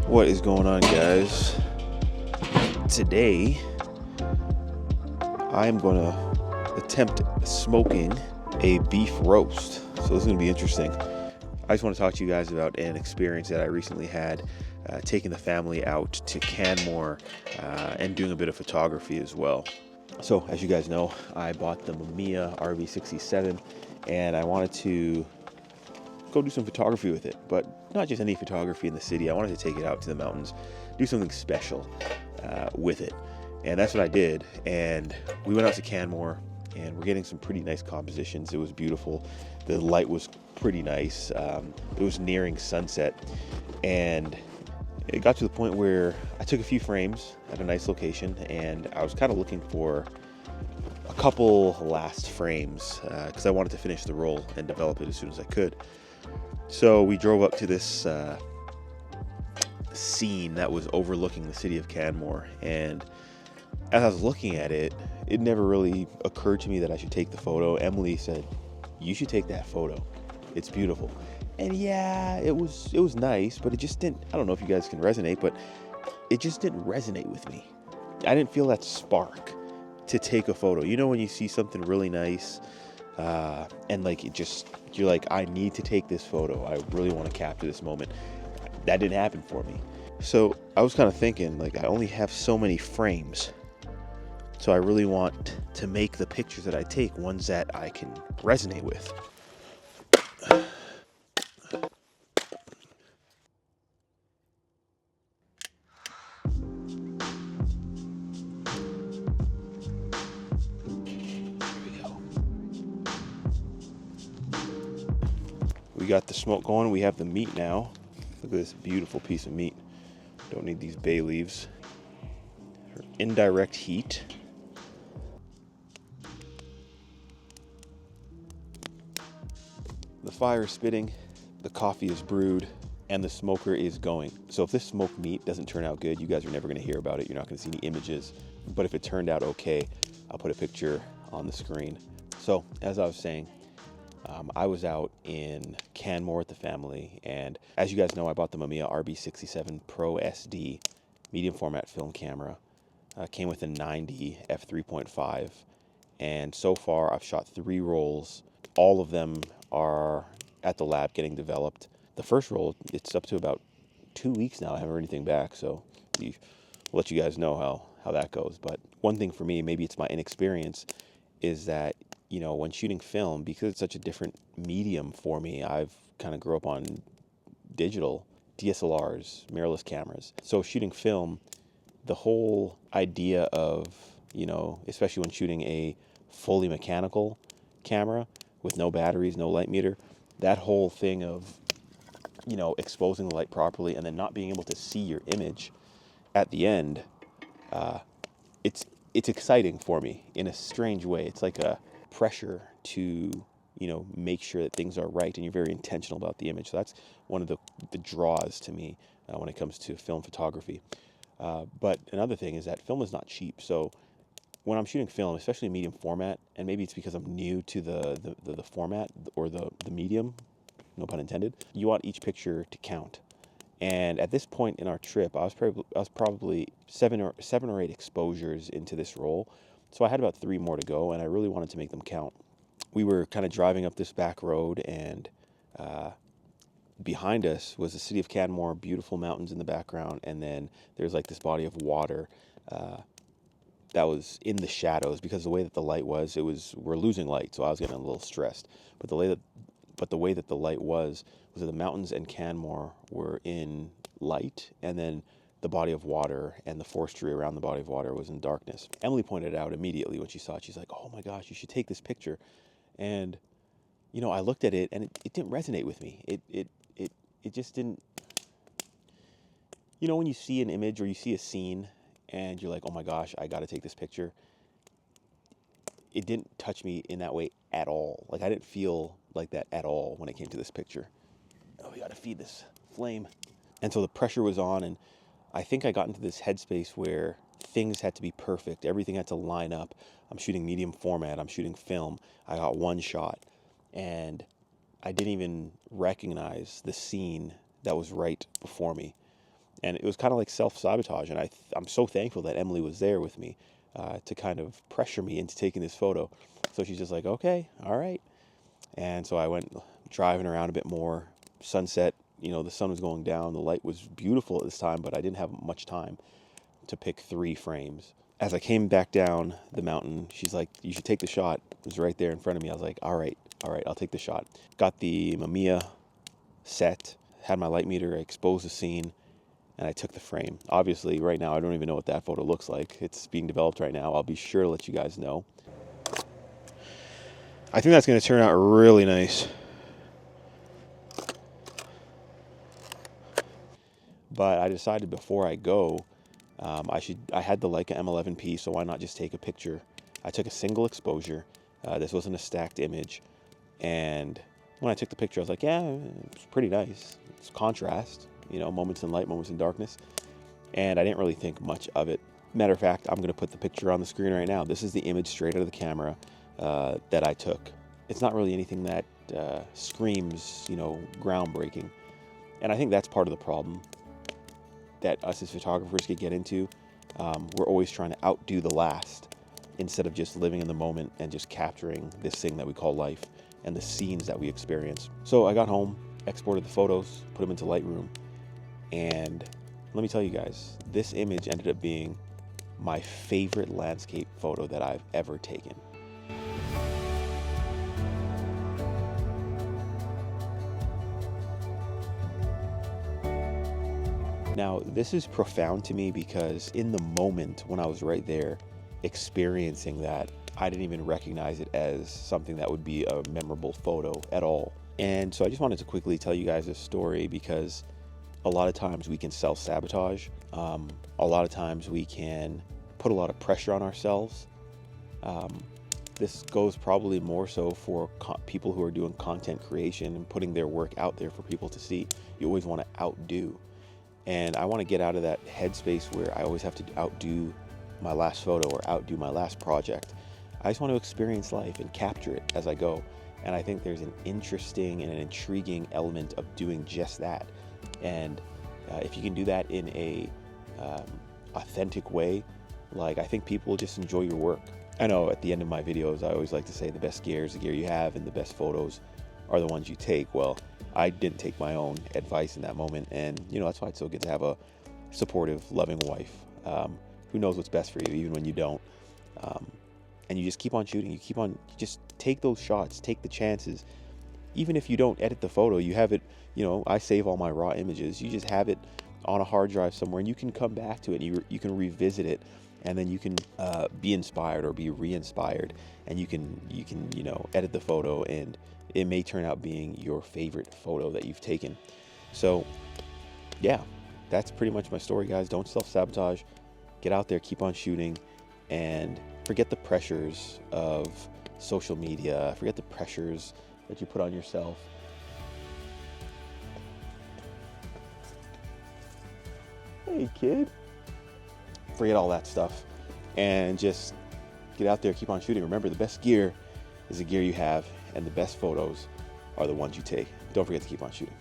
What is going on, guys? Today I am going to attempt smoking a beef roast. So this is going to be interesting. I just want to talk to you guys about an experience that I recently had taking the family out to Canmore and doing a bit of photography as well. So as you guys know, I bought the Mamiya RV67 and I wanted to go do some photography with it, but not just any photography in the city. I wanted to take it out to the mountains, do something special with it. And that's what I did. And we went out to Canmore and we're getting some pretty nice compositions. It was beautiful. The light was pretty nice. It was nearing sunset. And it got to the point where I took a few frames at a nice location and I was kind of looking for a couple last frames because I wanted to finish the roll and develop it as soon as I could. So we drove up to this scene that was overlooking the city of Canmore, and as I was looking at it, it never really occurred to me that I should take the photo. Emily said, "You should take that photo. It's beautiful." And yeah, it was nice, but it just didn't, I don't know if you guys can resonate, but it just didn't resonate with me. I didn't feel that spark to take a photo. You know when you see something really nice, and like you're like, I need to take this photo. I really want to capture this moment. That didn't happen for me. So I was kind of thinking, like, I only have so many frames. So I really want to make the pictures that I take ones that I can resonate with. We got the smoke going. We have the meat now. Look at this beautiful piece of meat. Don't need these bay leaves. For indirect heat. The fire is spitting, the coffee is brewed, and the smoker is going. So if this smoked meat doesn't turn out good, you guys are never going to hear about it. You're not going to see any images. But if it turned out okay, I'll put a picture on the screen. So as I was saying, I was out in Canmore with the family, and as you guys know, I bought the Mamiya RB67 Pro SD medium format film camera. Came with a 90 f3.5, and so far I've shot 3 rolls. All of them are at the lab getting developed. The first roll, it's up to about 2 weeks now. I haven't heard anything back, so I'll let you guys know how that goes. But one thing for me, maybe it's my inexperience, is that, you know, when shooting film, because it's such a different medium for me, I've kind of grew up on digital DSLRs, mirrorless cameras. So shooting film, the whole idea of, you know, especially when shooting a fully mechanical camera with no batteries, no light meter, that whole thing of, you know, exposing the light properly and then not being able to see your image at the end, it's exciting for me in a strange way. It's like a pressure to, you know, make sure that things are right, and you're very intentional about the image. So that's one of the draws to me when it comes to film photography. But another thing is that film is not cheap. So when I'm shooting film, especially medium format, and maybe it's because I'm new to the format or the medium, no pun intended, you want each picture to count. And at this point in our trip, I was probably seven or eight exposures into this roll. So I had about 3 more to go, and I really wanted to make them count. We were kind of driving up this back road, and behind us was the city of Canmore, beautiful mountains in the background, and then there's like this body of water that was in the shadows because the way that the light was, we're losing light, so I was getting a little stressed. But the way that the light was that the mountains and Canmore were in light, and then the body of water and the forestry around the body of water was in darkness. Emily pointed out immediately when she saw it, she's like, "Oh my gosh, you should take this picture." And, you know, I looked at it and it didn't resonate with me. It just didn't, you know, when you see an image or you see a scene and you're like, "Oh my gosh, I got to take this picture." It didn't touch me in that way at all. Like, I didn't feel like that at all when it came to this picture. Oh, we got to feed this flame. And so the pressure was on, and I think I got into this headspace where things had to be perfect. Everything had to line up. I'm shooting medium format. I'm shooting film. I got one shot. And I didn't even recognize the scene that was right before me. And it was kind of like self-sabotage. And I'm so thankful that Emily was there with me to kind of pressure me into taking this photo. So she's just like, okay, all right. And so I went driving around a bit more. Sunset, you know, the sun was going down. The light was beautiful at this time, but I didn't have much time to pick 3 frames. As I came back down the mountain, she's like, you should take the shot. It was right there in front of me. I was like, all right, I'll take the shot. Got the Mamiya set, had my light meter, I exposed the scene, and I took the frame. Obviously, right now, I don't even know what that photo looks like. It's being developed right now. I'll be sure to let you guys know. I think that's going to turn out really nice. But I decided before I go, I had the Leica M11P, so why not just take a picture? I took a single exposure. This wasn't a stacked image. And when I took the picture, I was like, yeah, it's pretty nice. It's contrast, you know, moments in light, moments in darkness. And I didn't really think much of it. Matter of fact, I'm going to put the picture on the screen right now. This is the image straight out of the camera that I took. It's not really anything that screams, you know, groundbreaking. And I think that's part of the problem that us as photographers could get into. We're always trying to outdo the last instead of just living in the moment and just capturing this thing that we call life and the scenes that we experience. So I got home, exported the photos, put them into Lightroom, and let me tell you guys, this image ended up being my favorite landscape photo that I've ever taken. Now, this is profound to me because in the moment when I was right there experiencing that, I didn't even recognize it as something that would be a memorable photo at all. And so I just wanted to quickly tell you guys this story because a lot of times we can self-sabotage. A lot of times we can put a lot of pressure on ourselves. This goes probably more so for people who are doing content creation and putting their work out there for people to see. You always want to outdo. And I want to get out of that headspace where I always have to outdo my last photo or outdo my last project. I just want to experience life and capture it as I go. And I think there's an interesting and an intriguing element of doing just that. And if you can do that in a authentic way, like, I think people will just enjoy your work. I know at the end of my videos, I always like to say the best gear is the gear you have and the best photos are the ones you take. Well, I didn't take my own advice in that moment, and you know, that's why it's so good to have a supportive, loving wife who knows what's best for you even when you don't. And you just keep on shooting. You just take those shots, take the chances. Even if you don't edit the photo, you have it, you know, I save all my raw images. You just have it on a hard drive somewhere, and you can come back to it, and you can revisit it, and then you can be inspired or be re-inspired, and you can you know, edit the photo, and it may turn out being your favorite photo that you've taken. So yeah, that's pretty much my story, guys. Don't self-sabotage. Get out there, keep on shooting, and forget the pressures of social media. Forget the pressures that you put on yourself. Hey, kid. Forget all that stuff and just get out there, keep on shooting. Remember, the best gear is the gear you have, and the best photos are the ones you take. Don't forget to keep on shooting.